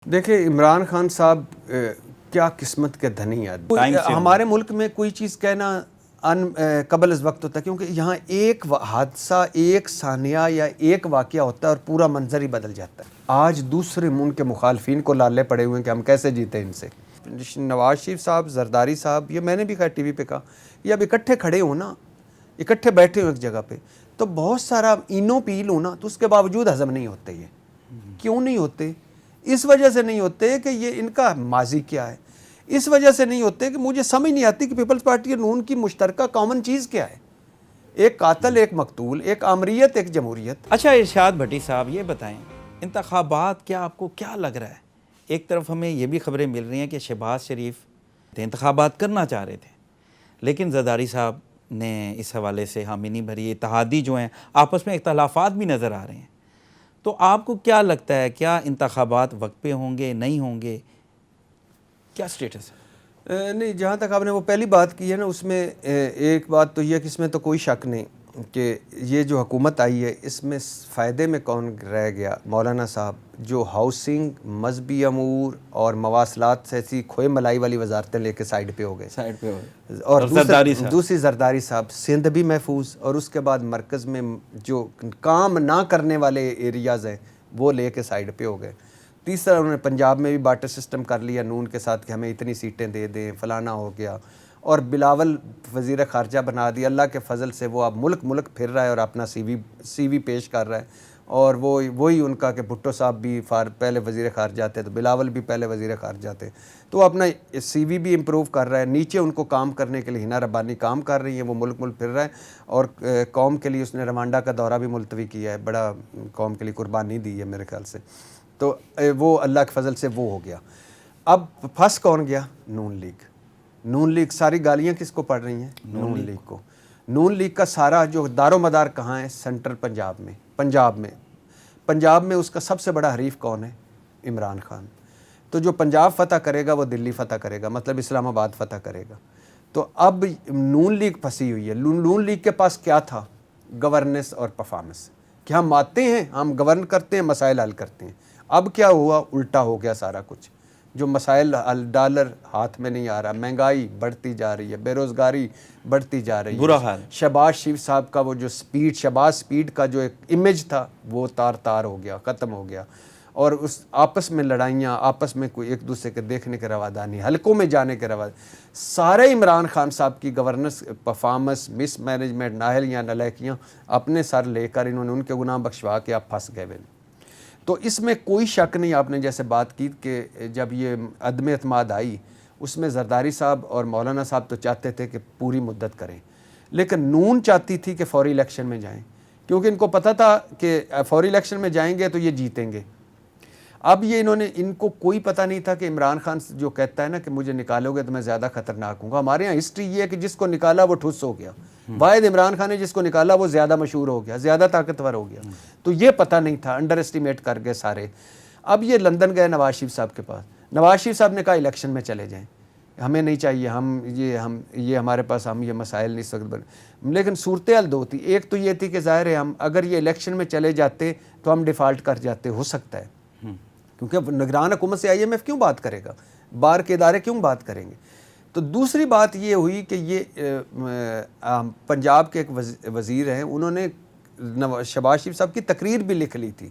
دیکھیں عمران خان صاحب کیا قسمت کے دھنی آدمی. ہمارے ملک میں کوئی چیز کہنا قبل از وقت ہوتا ہے، کیونکہ یہاں ایک حادثہ، ایک ثانیہ یا ایک واقعہ ہوتا ہے اور پورا منظر ہی بدل جاتا ہے. آج دوسرے ملک کے مخالفین کو لالے پڑے ہوئے ہیں کہ ہم کیسے جیتے ان سے. نواز شریف صاحب، زرداری صاحب، یہ میں نے بھی خیر ٹی وی پہ کہا، یہ اب اکٹھے کھڑے ہوں نا، اکٹھے بیٹھے ہوں ایک جگہ پہ، تو بہت سارا اینو پیل ہوں نا، تو اس کے باوجود ہضم نہیں ہوتے. یہ کیوں نہیں ہوتے؟ اس وجہ سے نہیں ہوتے کہ یہ ان کا ماضی کیا ہے. اس وجہ سے نہیں ہوتے کہ مجھے سمجھ نہیں آتی کہ پیپلز پارٹی اور نون کی مشترکہ کامن چیز کیا ہے. ایک قاتل، ایک مقتول، ایک آمریت، ایک جمہوریت. اچھا ارشاد بھٹی صاحب، یہ بتائیں انتخابات کیا آپ کو کیا لگ رہا ہے؟ ایک طرف ہمیں یہ بھی خبریں مل رہی ہیں کہ شہباز شریف انتخابات کرنا چاہ رہے تھے، لیکن زرداری صاحب نے اس حوالے سے حامی نہیں بھری. اتحادی جو ہیں آپس میں اختلافات بھی نظر آ رہے ہیں. تو آپ کو کیا لگتا ہے، کیا انتخابات وقت پہ ہوں گے، نہیں ہوں گے؟ کیا سٹیٹس ہے؟ نہیں، جہاں تک آپ نے وہ پہلی بات کی ہے نا، اس میں ایک بات تو یہ ہے کہ اس میں تو کوئی شک نہیں کہ یہ جو حکومت آئی ہے اس میں فائدے میں کون رہ گیا؟ مولانا صاحب، جو ہاؤسنگ، مذہبی امور اور مواصلات سے ایسی کھوئے ملائی والی وزارتیں لے کے سائیڈ پہ ہو گئے. اور دوسری زرداری صاحب، سندھ بھی محفوظ، اور اس کے بعد مرکز میں جو کام نہ کرنے والے ایریاز ہیں وہ لے کے سائیڈ پہ ہو گئے. تیسرا، انہوں نے پنجاب میں بھی بارٹر سسٹم کر لیا نون کے ساتھ کہ ہمیں اتنی سیٹیں دے دیں، فلانا ہو گیا. اور بلاول وزیر خارجہ بنا دیا. اللہ کے فضل سے وہ اب ملک پھر رہا ہے اور اپنا سی وی پیش کر رہا ہے. اور وہی ان کا کہ بھٹو صاحب بھی پہلے وزیر خارجہ تھے، تو بلاول بھی پہلے وزیر خارجہ تھے، تو وہ اپنا سی وی بھی امپروو کر رہا ہے. نیچے ان کو کام کرنے کے لیے ہنا ربانی کام کر رہی ہیں، وہ ملک پھر رہا ہے. اور قوم کے لیے اس نے روانڈا کا دورہ بھی ملتوی کیا ہے، بڑا قوم کے لیے قربانی دی ہے میرے خیال سے. تو وہ اللہ کے فضل سے وہ ہو گیا. اب پھنس کون گیا؟ نون لیگ. نون لیگ ساری گالیاں کس کو پڑ رہی ہیں؟ نون لیگ کو. نون لیگ کا سارا جو دار و مدار کہاں ہے؟ سینٹرل پنجاب میں اس کا سب سے بڑا حریف کون ہے؟ عمران خان. تو جو پنجاب فتح کرے گا وہ دلی فتح کرے گا، مطلب اسلام آباد فتح کرے گا. تو اب نون لیگ پھنسی ہوئی ہے. نون لیگ کے پاس کیا تھا؟ گورننس اور پرفارمنس، کہ ہم آتے ہیں، ہم گورن کرتے ہیں، مسائل حل کرتے ہیں. اب کیا ہوا؟ الٹا ہو گیا سارا کچھ. جو مسائل ڈالر ہاتھ میں نہیں آ رہا، مہنگائی بڑھتی جا رہی ہے، بے روزگاری بڑھتی جا رہی ہے، برا حال. شہباز شریف صاحب کا وہ جو شہباز سپیڈ کا جو ایک امیج تھا وہ تار ہو گیا، ختم ہو گیا. اور اس آپس میں لڑائیاں، آپس میں کوئی ایک دوسرے کے دیکھنے کے روادانی، حلقوں میں جانے کے سارے عمران خان صاحب کی گورننس، پرفارمنس، مس مینجمنٹ، نااہل یا نالائکیاں اپنے سر لے کر انہوں نے ان کے گناہ بخشوا کے اب پھنس گئے. تو اس میں کوئی شک نہیں. آپ نے جیسے بات کی کہ جب یہ عدم اعتماد آئی، اس میں زرداری صاحب اور مولانا صاحب تو چاہتے تھے کہ پوری مدت کریں، لیکن نون چاہتی تھی کہ فوری الیکشن میں جائیں، کیونکہ ان کو پتہ تھا کہ فوری الیکشن میں جائیں گے تو یہ جیتیں گے. اب یہ ان کو کوئی پتہ نہیں تھا کہ عمران خان جو کہتا ہے نا کہ مجھے نکالو گے تو میں زیادہ خطرناک ہوں گا. ہمارے ہاں ہسٹری یہ ہے کہ جس کو نکالا وہ ٹھس ہو گیا. واحد عمران خان نے جس کو نکالا وہ زیادہ مشہور ہو گیا، زیادہ طاقتور ہو گیا. تو یہ پتہ نہیں تھا، انڈر اسٹیمیٹ کر گئے سارے. اب یہ لندن گئے نواز شریف صاحب کے پاس. نواز شریف صاحب نے کہا الیکشن میں چلے جائیں، ہمیں نہیں چاہیے، یہ ہمارے پاس ہم یہ مسائل نہیں سکتے. لیکن صورتحال دو تھی. ایک تو یہ تھی کہ ظاہر ہے ہم اگر یہ الیکشن میں چلے جاتے تو ہم ڈیفالٹ کر جاتے، ہو سکتا ہے، کیونکہ نگران حکومت سے آئی ایم ایف کیوں بات کرے گا، بار کے ادارے کیوں بات کریں گے. تو دوسری بات یہ ہوئی کہ یہ پنجاب کے ایک وزیر ہیں، انہوں نے شہباز شریف صاحب کی تقریر بھی لکھ لی تھی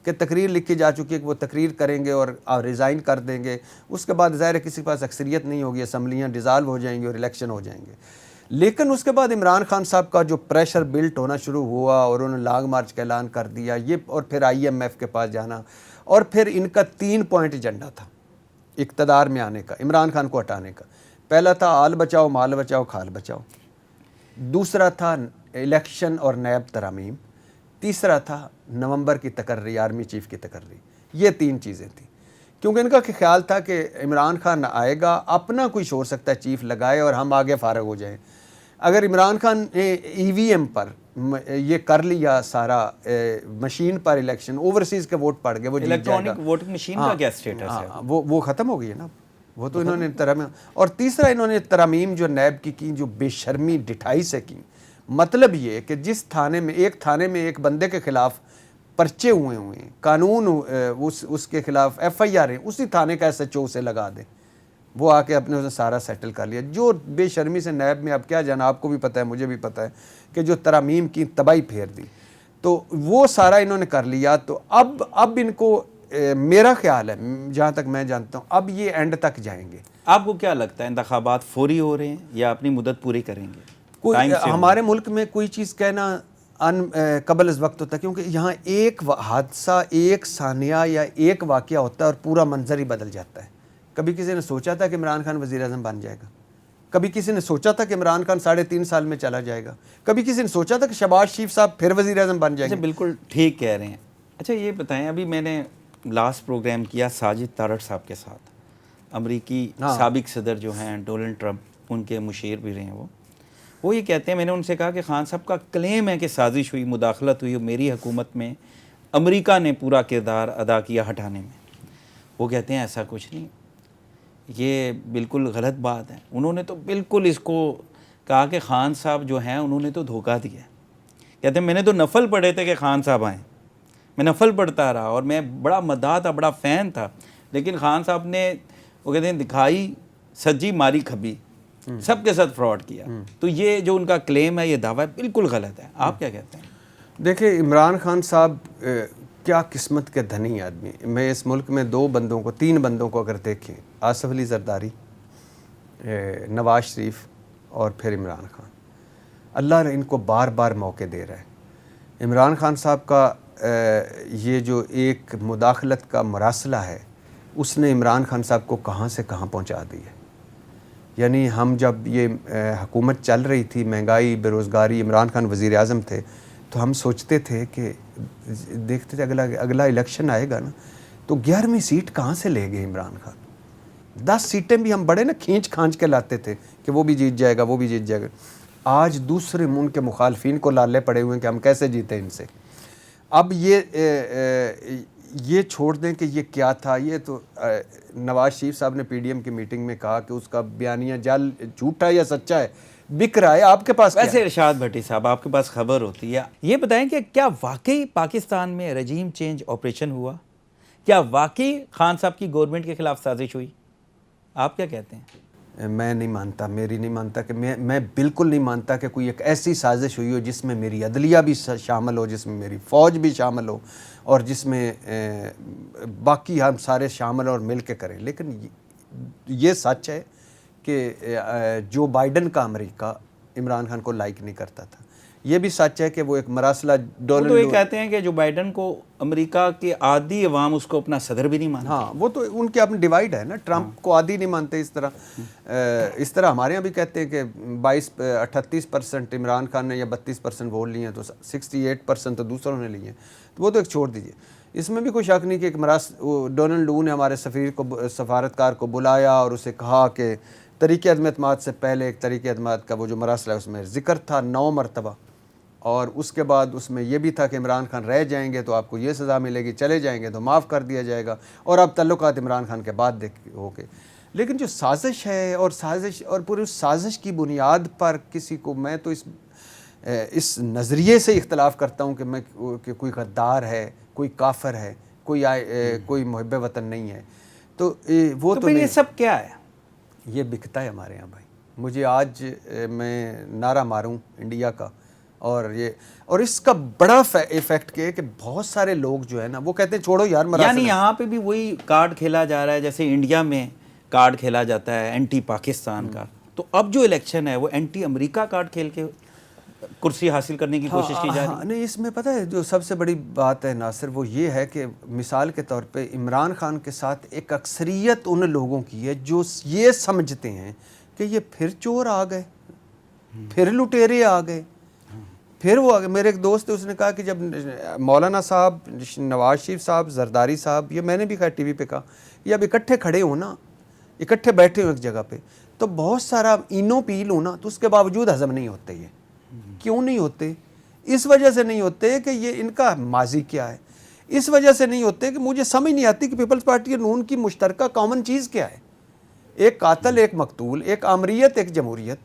کہ تقریر لکھی جا چکی ہے کہ وہ تقریر کریں گے اور ریزائن کر دیں گے. اس کے بعد ظاہر ہے کسی کے پاس اکثریت نہیں ہوگی، اسمبلیاں ڈیزالو ہو جائیں گی اور الیکشن ہو جائیں گے. لیکن اس کے بعد عمران خان صاحب کا جو پریشر بلٹ ہونا شروع ہوا اور انہوں نے لانگ مارچ کا اعلان کر دیا یہ، اور پھر آئی ایم ایف کے پاس جانا، اور پھر ان کا 3 پوائنٹ ایجنڈا تھا اقتدار میں آنے کا، عمران خان کو ہٹانے کا. پہلا تھا آل بچاؤ، مال بچاؤ، کھال بچاؤ. دوسرا تھا الیکشن اور نیب ترامیم. تیسرا تھا نومبر کی تقرری، آرمی چیف کی تقرری. یہ 3 چیزیں تھیں، کیونکہ ان کا خیال تھا کہ عمران خان آئے گا، اپنا کوئی ہو سکتا ہے چیف لگائے اور ہم آگے فارغ ہو جائیں. اگر عمران خان نے ای وی ایم پر یہ کر لیا سارا، مشین پر الیکشن، اوورسیز کے ووٹ پڑ گئے، وہ جیت جائے گا. الیکٹرانک ووٹنگ مشین کا کیا سٹیٹس ہے؟ وہ ختم ہو گئی ہے نا، وہ تو انہوں نے ترامیم. اور تیسرا انہوں نے ترامیم جو نیب کی جو بے شرمی ڈٹھائی سے کی. مطلب یہ کہ جس تھانے میں ایک بندے کے خلاف پرچے ہوئے ہیں، قانون اس کے خلاف FIR ہیں، اسی تھانے کا SHO سے لگا دیں، وہ آ کے اپنے اسے سارا سیٹل کر لیا. جو بے شرمی سے نیب میں اب کیا جانا، آپ کو بھی پتہ ہے مجھے بھی پتہ ہے کہ جو ترامیم کی تباہی پھیر دی، تو وہ سارا انہوں نے کر لیا. تو اب ان کو میرا خیال ہے جہاں تک میں جانتا ہوں اب یہ اینڈ تک جائیں گے. آپ کو کیا لگتا ہے انتخابات فوری ہو رہے ہیں یا اپنی مدت پوری کریں گے؟ ہمارے ملک میں کوئی چیز کہنا قبل از وقت ہوتا ہے، کیونکہ یہاں ایک حادثہ، ایک ثانیہ یا ایک واقعہ ہوتا ہے اور پورا منظر ہی بدل جاتا ہے. کبھی کسی نے سوچا تھا کہ عمران خان وزیر اعظم بن جائے گا؟ کبھی کسی نے سوچا تھا کہ عمران خان 3.5 سال میں چلا جائے گا؟ کبھی کسی نے سوچا تھا کہ شہباز شریف صاحب پھر وزیر اعظم بن جائیں گے؟ بالکل ٹھیک کہہ رہے ہیں. اچھا یہ بتائیں، ابھی میں نے لاسٹ پروگرام کیا ساجد تارڑ صاحب کے ساتھ، امریکی سابق صدر جو ہیں ڈونلڈ ٹرمپ، ان کے مشیر بھی رہے ہیں. وہ یہ کہتے ہیں، میں نے ان سے کہا کہ خان صاحب کا کلیم ہے کہ سازش ہوئی، مداخلت ہوئی میری حکومت میں، امریکہ نے پورا کردار ادا کیا ہٹانے میں. وہ کہتے ہیں ایسا کچھ نہیں، یہ بالکل غلط بات ہے. انہوں نے تو بالکل اس کو کہا کہ خان صاحب جو ہیں انہوں نے تو دھوکہ دیا. کہتے ہیں میں نے تو نفل پڑھے تھے کہ خان صاحب آئیں، میں نفل پڑھتا رہا اور میں بڑا مداح تھا، بڑا فین تھا، لیکن خان صاحب نے وہ کہتے ہیں دکھائی سجی ماری کھبی، سب کے ساتھ فراڈ کیا. تو یہ جو ان کا کلیم ہے، یہ دعویٰ بالکل غلط ہے. آپ کیا کہتے ہیں؟ دیکھیں عمران خان صاحب کیا قسمت کے دھنی آدمی. میں اس ملک میں 3 بندوں کو اگر دیکھیں، آصف علی زرداری، نواز شریف اور پھر عمران خان، اللہ نے ان کو بار بار موقع دے رہا ہے. عمران خان صاحب کا یہ جو ایک مداخلت کا مراسلہ ہے، اس نے عمران خان صاحب کو کہاں سے کہاں پہنچا دی ہے. یعنی ہم جب یہ حکومت چل رہی تھی، مہنگائی، بے روزگاری، عمران خان وزیر اعظم تھے، تو ہم سوچتے تھے کہ دیکھتے تھے اگلا الیکشن آئے گا نا تو 11ویں سیٹ کہاں سے لے گئے عمران خان. 10 سیٹیں بھی ہم بڑے نا کھینچ کھانچ کے لاتے تھے کہ وہ بھی جیت جائے گا، وہ بھی جیت جائے گا. آج دوسرے ان کے مخالفین کو لالے پڑے ہوئے ہیں کہ ہم کیسے جیتے ان سے. اب یہ چھوڑ دیں کہ یہ کیا تھا. یہ تو نواز شریف صاحب نے PDM کی میٹنگ میں کہا کہ اس کا بیانیہ جھوٹا یا سچا ہے، بک رہا ہے. آپ کے پاس ویسے ارشاد بھٹی صاحب، آپ کے پاس خبر ہوتی ہے، یہ بتائیں کہ کیا واقعی پاکستان میں رجیم چینج آپریشن ہوا؟ کیا واقعی خان صاحب کی گورنمنٹ کے خلاف سازش ہوئی؟ آپ کیا کہتے ہیں؟ میں نہیں مانتا، میری نہیں مانتا کہ میں بالکل نہیں مانتا کہ کوئی ایک ایسی سازش ہوئی ہو جس میں میری عدلیہ بھی شامل ہو، جس میں میری فوج بھی شامل ہو، اور جس میں باقی ہم سارے شامل اور مل کے کریں. لیکن یہ سچ ہے کہ جو بائیڈن کا امریکہ عمران خان کو لائک نہیں کرتا تھا. یہ بھی سچ ہے کہ وہ ایک مراسلہ وہ تو یہ کہتے ہیں کہ جو بائیڈن کو امریکہ کے عادی عوام اس کو اپنا صدر بھی نہیں مانتے. ہاں وہ تو ان کے اپنے ڈیوائیڈ ہے نا. ٹرمپ کو عادی نہیں مانتے اس طرح ہمارے یہاں بھی کہتے ہیں کہ 38% عمران خان نے یا 32% ووٹ لیے ہیں تو 68% تو دوسروں نے لیے ہیں. تو وہ تو ایک چھوڑ دیجئے. اس میں بھی کوئی شک نہیں کہ ایک ڈونلڈ لو نے ہمارے سفارتکار کو بلایا اور اسے کہا کہ طریق عدم اعتماد سے پہلے ایک طریق اعتماد کا وہ جو مراسلہ ہے اس میں ذکر تھا 9 مرتبہ، اور اس کے بعد اس میں یہ بھی تھا کہ عمران خان رہ جائیں گے تو آپ کو یہ سزا ملے گی، چلے جائیں گے تو معاف کر دیا جائے گا، اور اب تعلقات عمران خان کے بعد ہو کے. لیکن جو سازش ہے اور پوری اس سازش کی بنیاد پر کسی کو، میں تو اس نظریے سے اختلاف کرتا ہوں کہ کوئی غدار ہے، کوئی کافر ہے، کوئی محب وطن نہیں ہے. تو وہ تو یہ سب کیا ہے؟ یہ بکتا ہے ہمارے ہاں بھائی. مجھے آج میں نعرہ ماروں انڈیا کا، اور اس کا بڑا ایفیکٹ کہ بہت سارے لوگ جو ہے نا وہ کہتے ہیں چھوڑو یار مراسل. یعنی یہاں پہ بھی وہی کارڈ کھیلا جا رہا ہے جیسے انڈیا میں کارڈ کھیلا جاتا ہے اینٹی پاکستان کا. تو اب جو الیکشن ہے وہ اینٹی امریکہ کارڈ کھیل کے کرسی حاصل کرنے کی کوشش کی جا رہی ہے. نہیں، اس میں پتہ ہے جو سب سے بڑی بات ہے ناصر، وہ یہ ہے کہ مثال کے طور پہ عمران خان کے ساتھ ایک اکثریت ان لوگوں کی ہے جو یہ سمجھتے ہیں کہ یہ پھر چور آ گئے، پھر لٹیرے آ گئے، پھر وہ آگے. میرے ایک دوست ہے، اس نے کہا کہ جب مولانا صاحب، نواز شریف صاحب، زرداری صاحب، یہ میں نے بھی کہا ٹی وی پہ کہا، یہ اب اکٹھے کھڑے ہوں نا، اکٹھے بیٹھے ہوں ایک جگہ پہ، تو بہت سارا اینو پیل ہوں نا، تو اس کے باوجود ہضم نہیں ہوتے. یہ کیوں نہیں ہوتے؟ اس وجہ سے نہیں ہوتے کہ یہ ان کا ماضی کیا ہے. اس وجہ سے نہیں ہوتے کہ مجھے سمجھ نہیں آتی کہ پیپلز پارٹی اور نون کی مشترکہ کامن چیز کیا ہے. ایک قاتل، ایک مقتول، ایک آمریت، ایک جمہوریت.